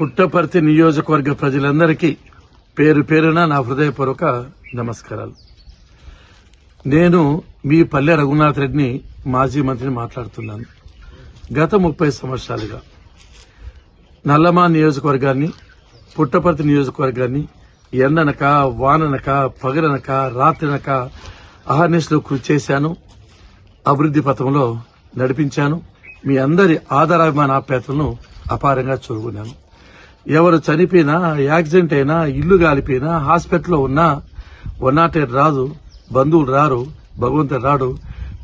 పుట్టపర్తి నియోజకవర్గ ప్రజలందరికీ పేరు పేరున నా హృదయపూర్వక నమస్కారాలు. నేను మీ పల్లె రఘునాథ్ రెడ్డిని, మాజీ మంత్రిని మాట్లాడుతున్నాను. గత 30 సంవత్సరాలుగా నల్లమా నియోజకవర్గాన్ని, పుట్టపర్తి నియోజకవర్గాన్ని ఎండనక, వాననక, పగలనక, రాత్రినక అహర్నిశలు కృషి చేశాను. అభివృద్ది పథంలో నడిపించాను. మీ అందరి ఆదరాభిమాన ఆప్యాయతలను అపారంగా చూరుకున్నాను. ఎవరు చనిపోయినా, యాక్సిడెంట్ అయినా, ఇల్లు గాలిపోయినా, హాస్పిటల్లో ఉన్నా 108 రాదు, బంధువులు రారు, భగవంతుడు రాడు,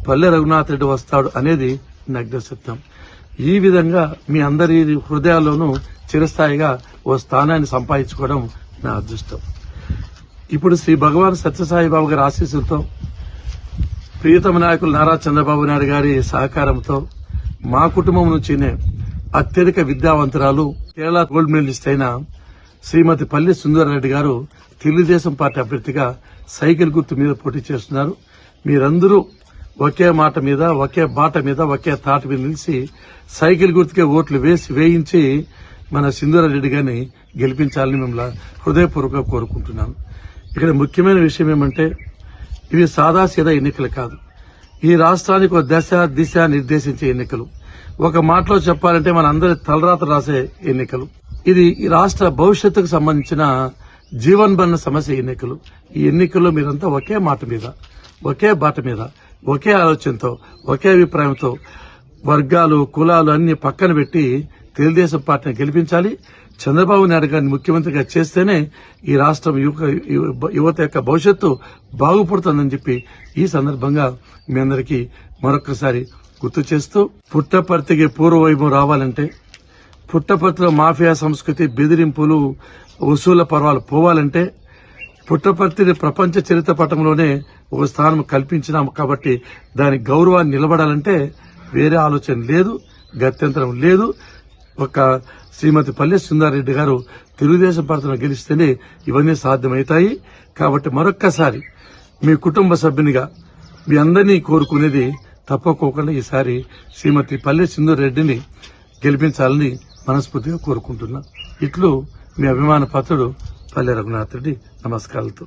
పల్లె రఘునాథ్ రెడ్డి వస్తాడు అనేది నగ్న సత్యం. ఈ విధంగా మీ అందరి హృదయాల్లోనూ చిరస్థాయిగా ఓ స్థానాన్ని సంపాదించుకోవడం నా అదృష్టం. ఇప్పుడు శ్రీ భగవాన్ సత్యసాయిబాబు గారి ఆశీస్సులతో, ప్రియతమ నాయకులు నారా చంద్రబాబు నాయుడు గారి సహకారంతో, మా కుటుంబం నుంచినే అత్యధిక విద్యావంతురాలు, కేరళ గోల్డ్ మెడలిస్ట్ అయిన శ్రీమతి పల్లి సుందరరెడ్డి గారు తెలుగుదేశం పార్టీ అభ్యర్థిగా సైకిల్ గుర్తు మీద పోటీ చేస్తున్నారు. మీరందరూ ఒకే మాట మీద, ఒకే బాట మీద, ఒకే తాట మీద నిలిచి సైకిల్ గుర్తుకే ఓట్లు వేయించి మన సుందరరెడ్డి గారిని గెలిపించాలని మిమ్మల్ని హృదయపూర్వకంగా కోరుకుంటున్నాను. ఇక్కడ ముఖ్యమైన విషయం ఏమంటే, ఇవి సాదాసీదా ఎన్నికలు కాదు. ఈ రాష్ట్రానికి ఒక దశ దిశ నిర్దేశించే ఎన్నికలు. ఒక మాటలో చెప్పాలంటే మన అందరి తలరాత రాసే ఎన్నికలు. ఇది ఈ రాష్ట్ర భవిష్యత్తుకు సంబంధించిన జీవన్మరణ సమస్య ఎన్నికలు. ఈ ఎన్నికల్లో మీరంతా ఒకే మాట మీద, ఒకే బాట మీద, ఒకే ఆలోచనతో, ఒకే అభిప్రాయంతో వర్గాలు, కులాలు అన్ని పక్కన పెట్టి తెలుగుదేశం పార్టీని గెలిపించాలి. చంద్రబాబు నాయుడు గారిని ముఖ్యమంత్రిగా చేస్తేనే ఈ రాష్ట్రం యువత యొక్క భవిష్యత్తు బాగుపడుతుందని చెప్పి ఈ సందర్భంగా మీ అందరికీ మరొకసారి గుర్తు చేస్తూ, పుట్టపర్తికి పూర్వవైభవం రావాలంటే, పుట్టపర్తిలో మాఫియా సంస్కృతి, బెదిరింపులు, వసూళ్ల పర్వాలు పోవాలంటే, పుట్టపర్తిని ప్రపంచ చరిత్ర పటంలోనే ఒక స్థానం కల్పించినాం కాబట్టి దాని గౌరవాన్ని నిలబడాలంటే వేరే ఆలోచన లేదు, గత్యంతరం లేదు. ఒక శ్రీమతి పల్లె సుందరరెడ్డి గారు తెలుగుదేశం పార్టీలో గెలిస్తేనే ఇవన్నీ సాధ్యమవుతాయి. కాబట్టి మరొక్కసారి మీ కుటుంబ సభ్యునిగా మీ అందరినీ కోరుకునేది, తప్పకోకుండా ఈసారి శ్రీమతి పల్లె సుందరరెడ్డిని గెలిపించాలని మనస్ఫూర్తిగా కోరుకుంటున్నా. ఇట్లు మీ అభిమాన పాత్రుడు పల్లె రఘునాథ్ రెడ్డి. నమస్కారాలతో.